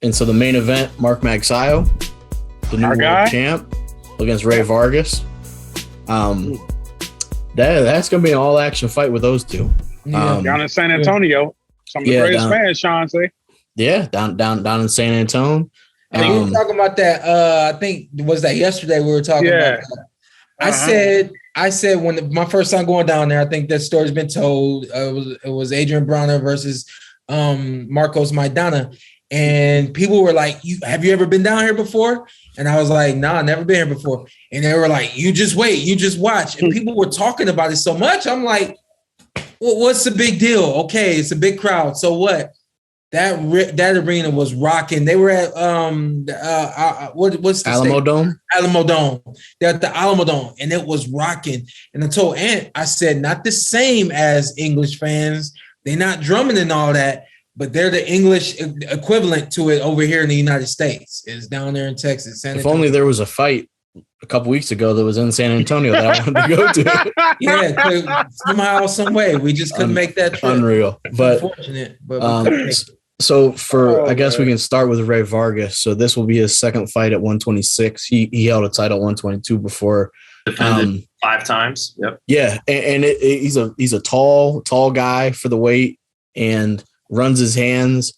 And so the main event, Mark Magsayo, the new world champ, against Rey Vargas. That's going to be an all-action fight with those two. Down in San Antonio. Some of the greatest fans, Sean say. Yeah, down in San Antonio. We were talking about that. I think was that yesterday we were talking about that. I said when my first time going down there, I think that story's been told. It was Adrian Brenagh versus Marcos Maidana. And people were like, have you ever been down here before? And I was like, nah, never been here before. And they were like, you just wait, you just watch. And people were talking about it so much. I'm like, well, what's the big deal? Okay, it's a big crowd. So what? That arena was rocking. They were at what's the Alamo Dome? Alamo Dome. They're at the Alamo Dome, and it was rocking. And I told Ant, I said, not the same as English fans. They're not drumming and all that. But they're the English equivalent to it over here in the United States. It's down there in Texas. If only there was a fight a couple weeks ago that was in San Antonio that I wanted to go to. Yeah, somehow, some way, we just couldn't make that trip. Unreal. But unfortunate. But so I guess we can start with Rey Vargas. So this will be his second fight at 126. He held a title at 122 before. Defended 5 times. Yep. Yeah, and he's a tall guy for the weight and runs his hands.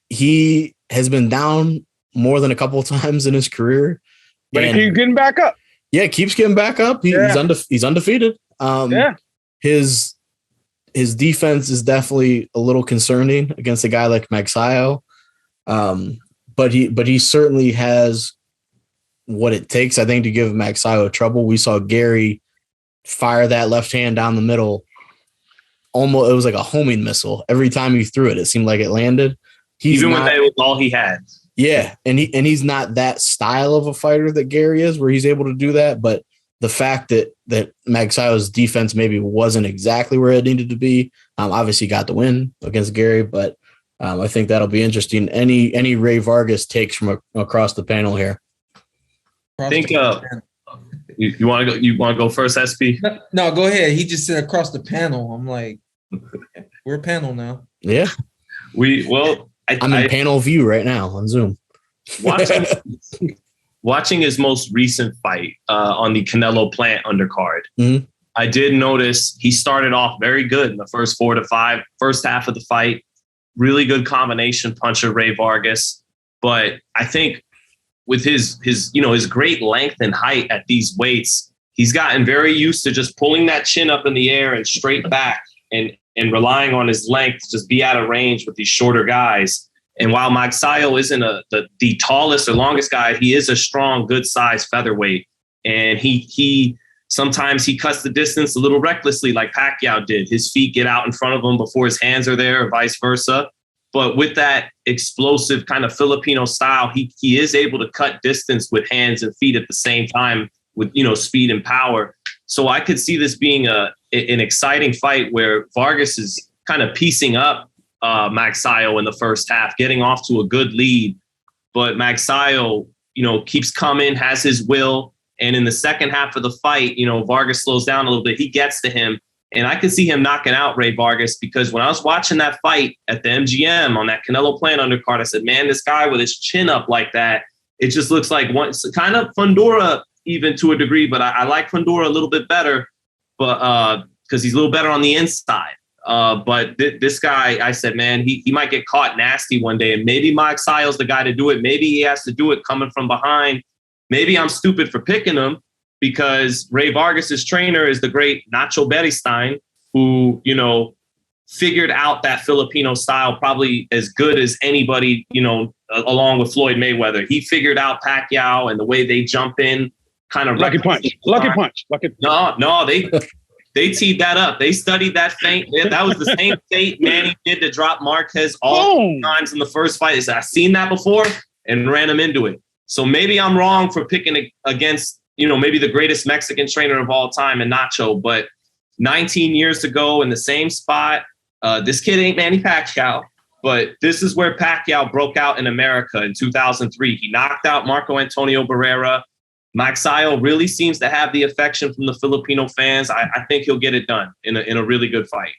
He has been down more than a couple of times in his career. But he keeps getting back up. Yeah, keeps getting back up. He's undefeated. His defense is definitely a little concerning against a guy like Magsayo. But he certainly has what it takes, I think, to give Magsayo trouble. We saw Gary fire that left hand down the middle. Almost, it was like a homing missile. Every time he threw it, it seemed like it landed. Even when that was all he had. Yeah, and he's not that style of a fighter that Gary is, where he's able to do that. But the fact that Magsayo's defense maybe wasn't exactly where it needed to be, obviously got the win against Gary. But I think that'll be interesting. Any Rey Vargas takes from across the panel here. I think you want to go. You want to go first, SP? No, go ahead. He just said across the panel. I'm like, we're a panel now. Yeah, I'm in panel view right now on Zoom. Watching his most recent fight on the Canelo Plant undercard, I did notice he started off very good in the first 4 to 5, first half of the fight. Really good combination puncher, Rey Vargas. But I think with his great length and height at these weights, he's gotten very used to just pulling that chin up in the air and straight back and relying on his length to just be out of range with these shorter guys. And while Magsayo isn't the tallest or longest guy, he is a strong, good size featherweight. And he sometimes he cuts the distance a little recklessly like Pacquiao did. His feet get out in front of him before his hands are there, or vice versa. But with that explosive kind of Filipino style, he is able to cut distance with hands and feet at the same time with, speed and power. So I could see this being an exciting fight where Vargas is kind of piecing up Magsayo in the first half, getting off to a good lead. But Magsayo, keeps coming, has his will. And in the second half of the fight, Vargas slows down a little bit. He gets to him. And I could see him knocking out Rey Vargas, because when I was watching that fight at the MGM on that Canelo Plant undercard, I said, man, this guy with his chin up like that, it just looks like kind of Fundora even to a degree, but I like Fundora a little bit better, but because he's a little better on the inside. But this guy, I said, man, he might get caught nasty one day, and maybe Magsayo's the guy to do it. Maybe he has to do it coming from behind. Maybe I'm stupid for picking him, because Rey Vargas's trainer is the great Nacho Beristain, who, figured out that Filipino style probably as good as anybody, along with Floyd Mayweather. He figured out Pacquiao and the way they jump in, kind of lucky punch. No, they teed that up. They studied that feint. That was the same feint Manny did to drop Marquez all times in the first fight. They said, I've seen that before, and ran him into it. So maybe I'm wrong for picking against, maybe the greatest Mexican trainer of all time in Nacho, but 19 years ago in the same spot, this kid ain't Manny Pacquiao, but this is where Pacquiao broke out in America in 2003. He knocked out Marco Antonio Barrera. Magsayo really seems to have the affection from the Filipino fans. I think he'll get it done in a really good fight.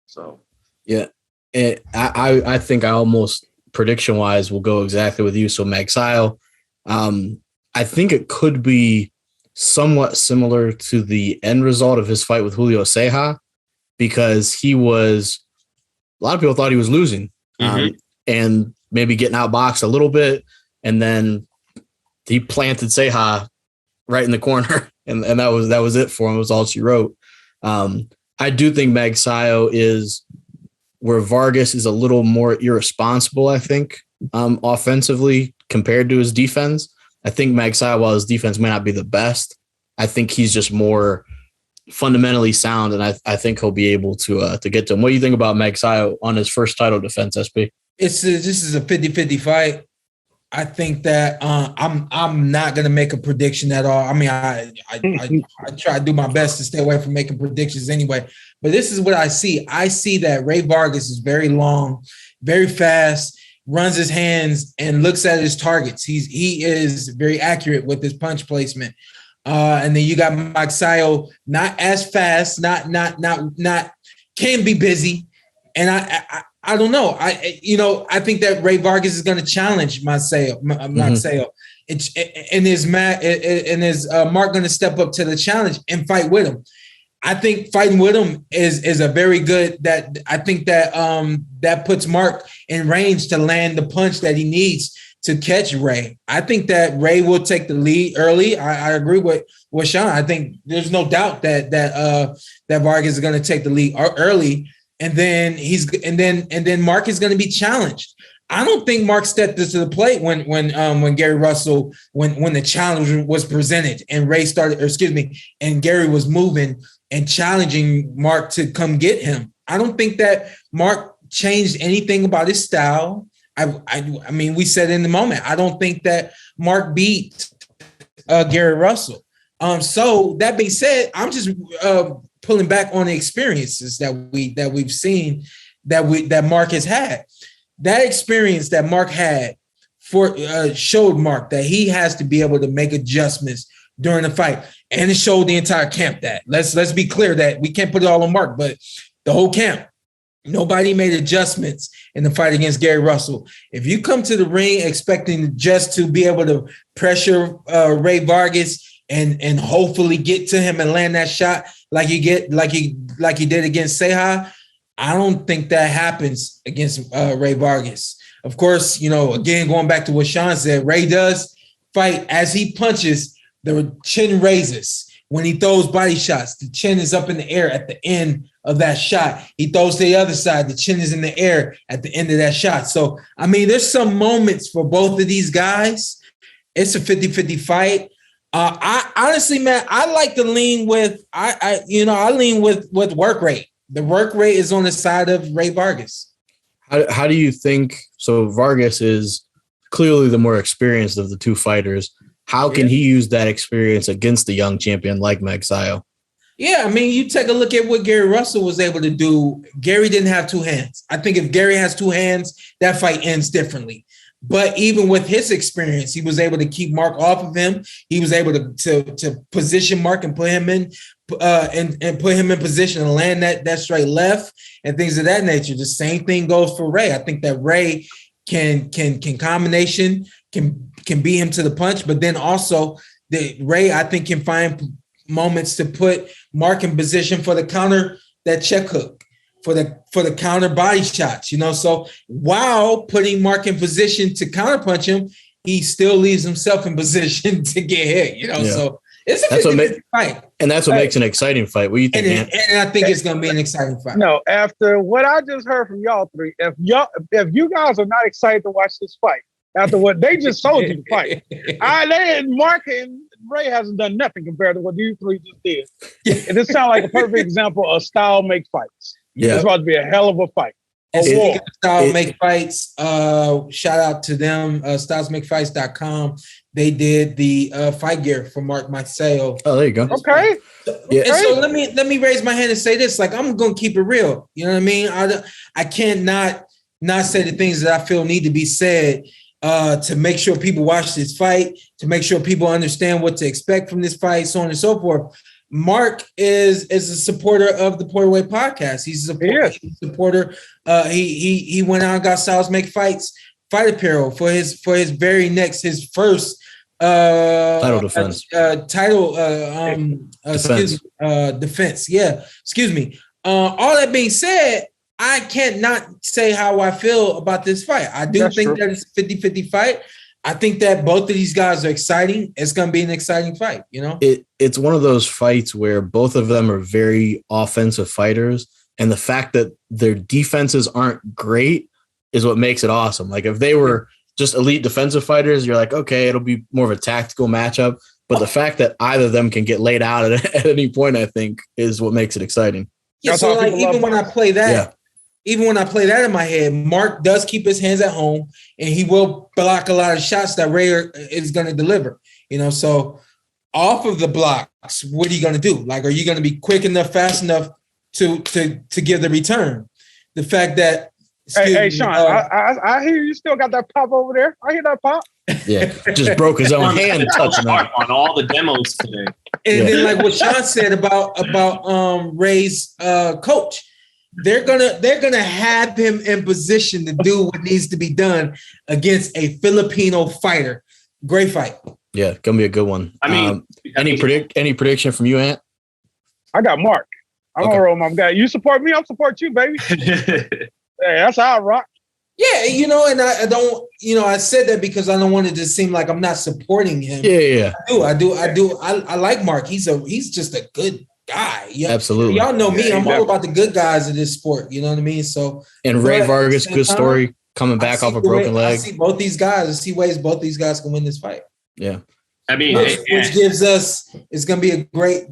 So, yeah, I think I almost prediction wise will go exactly with you. So Magsayo, I think it could be somewhat similar to the end result of his fight with Julio Ceja, because a lot of people thought he was losing and maybe getting outboxed a little bit. And then he planted Ceja right in the corner. And that was it for him. It was all she wrote. I do think Magsayo is where Vargas is a little more irresponsible, I think, offensively compared to his defense. I think Magsayo, while his defense may not be the best, I think he's just more fundamentally sound, and I think he'll be able to get to him. What do you think about Magsayo on his first title defense, SP? This is a 50-50 fight. I think that I'm not going to make a prediction at all. I mean, I try to do my best to stay away from making predictions anyway. But this is what I see. I see that Rey Vargas is very long, very fast, runs his hands and looks at his targets. He is very accurate with his punch placement. And then you got Magsayo, not as fast, not can be busy. And I don't know. I think that Rey Vargas is going to challenge Magsayo. And is Mark going to step up to the challenge and fight with him? I think fighting with him is a very good. That I think that puts Mark in range to land the punch that he needs to catch Rey. I think that Rey will take the lead early. I agree with Shawn. I think there's no doubt that Vargas is going to take the lead early. And then Mark is going to be challenged. I don't think Mark stepped to the plate when Gary Russell, when the challenge was presented and and Gary was moving and challenging Mark to come get him. I don't think that Mark changed anything about his style. I mean, we said in the moment, I don't think that Mark beat Gary Russell. So that being said, I'm just pulling back on the experiences that we've seen that Mark has had. That experience that Mark had showed Mark that he has to be able to make adjustments during the fight, and it showed the entire camp that. Let's be clear that we can't put it all on Mark, but the whole camp. Nobody made adjustments in the fight against Gary Russell. If you come to the ring expecting just to be able to pressure Rey Vargas and hopefully get to him and land that shot like he did against Ceja, I don't think that happens against Rey Vargas. Of course, again, going back to what Shawn said, Rey does fight as he punches, the chin raises. When he throws body shots, the chin is up in the air at the end of that shot. He throws to the other side, the chin is in the air at the end of that shot. So, I mean, there's some moments for both of these guys. It's a 50-50 fight. I honestly, man, I like to lean with I lean with work rate. The work rate is on the side of Rey Vargas. How do you think? So Vargas is clearly the more experienced of the two fighters. How can he use that experience against the young champion like Magsayo? Yeah, I mean, you take a look at what Gary Russell was able to do. Gary didn't have two hands. I think if Gary has two hands, that fight ends differently. But even with his experience, he was able to keep Mark off of him. He was able to position Mark and put him in and put him in position to land that straight left and things of that nature. The same thing goes for Rey. I think that Rey can combination, can beat him to the punch, but then also Rey, I think, can find moments to put Mark in position for the counter, that check hook, for the counter body shots, So while putting Mark in position to counterpunch him, he still leaves himself in position to get hit, Yeah. So it's a 50-50 fight. And that's what makes an exciting fight. What do you think? And I think it's going to be an exciting fight. No, after what I just heard from y'all three, if you guys are not excited to watch this fight, after what they just told you to fight, Mark and Rey hasn't done nothing compared to what you three just did. And this sounds like a perfect example of style make fights. Yeah. It's about to be a hell of a fight. Style make fights. Shout out to them. Stylesmakefights.com. They did the fight gear for Mark Magsayo. Oh, there you go. Okay. Yeah. And so let me raise my hand and say this. Like, I'm gonna keep it real. You know what I mean? I can't not say the things that I feel need to be said. To make sure people watch this fight, to make sure people understand what to expect from this fight, so on and so forth. Mark is a supporter of the Porterweight podcast. He's a supporter. He went out and got Styles Make Fights fight apparel for his very next, his first title defense. Defense. Yeah, excuse me. All that being said, I can't not say how I feel about this fight. I do think that it's a 50-50 fight. I think that both of these guys are exciting. It's going to be an exciting fight, you know? It's one of those fights where both of them are very offensive fighters, and the fact that their defenses aren't great is what makes it awesome. Like, if they were just elite defensive fighters, you're like, okay, it'll be more of a tactical matchup. But the fact that either of them can get laid out at any point, I think, is what makes it exciting. Yeah, so like even when I play that in my head, Mark does keep his hands at home, and he will block a lot of shots that Ray is going to deliver. You know, so off of the blocks, what are you going to do? Like, are you going to be quick enough, fast enough to give the return? The fact that Hey, Sean, I hear you still got that pop over there. I hear that pop. Yeah, just broke his own hand touching on all the demos today. And then, like what Sean said about Ray's coach, they're gonna have him in position to do what needs to be done against a Filipino fighter. Great fight. Yeah, gonna be a good one. I mean, any prediction from you, Ant? I got Mark. I'm gonna roll my guy. You support me, I'll support you, baby. Hey, that's how I rock. Yeah, you know, and I don't, you know, I said that because I don't want it to seem like I'm not supporting him. Yeah. I do. I like Mark. He's just a good guy. Yeah, absolutely. Y'all know me. I'm all about the good guys of this sport. You know what I mean? So, and Rey Vargas, good story, coming back off a broken leg. I see both these guys. I see ways both these guys can win this fight. Yeah. I mean, which gives us, it's going to be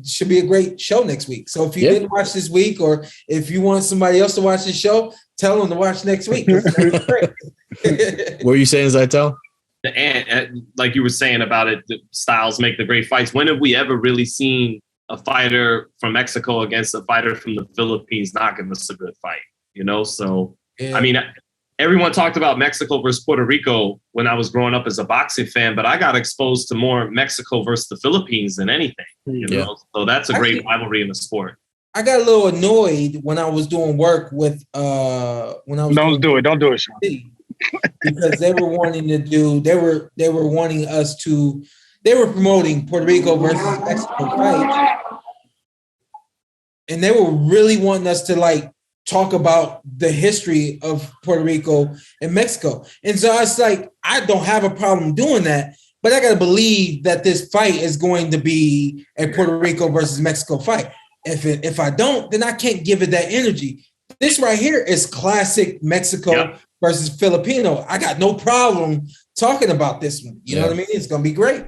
should be a great show next week. So if you didn't watch this week, or if you want somebody else to watch this show, tell them to watch next week. What were you saying, Zittel? And like you were saying about it, the styles make the great fights. When have we ever really seen a fighter from Mexico against a fighter from the Philippines not give us a good fight? You know, so I mean, everyone talked about Mexico versus Puerto Rico when I was growing up as a boxing fan, but I got exposed to more Mexico versus the Philippines than anything. You know, so that's a great rivalry in the sport. I got a little annoyed when I was doing work with Don't do it, Sean. Because they were promoting Puerto Rico versus Mexico fight, and they were really wanting us to like talk about the history of Puerto Rico and Mexico. And so I was like, I don't have a problem doing that, but I got to believe that this fight is going to be a Puerto Rico versus Mexico fight. If I don't, then I can't give it that energy. This right here is classic Mexico versus Filipino. I got no problem talking about this one. You know what I mean? It's going to be great.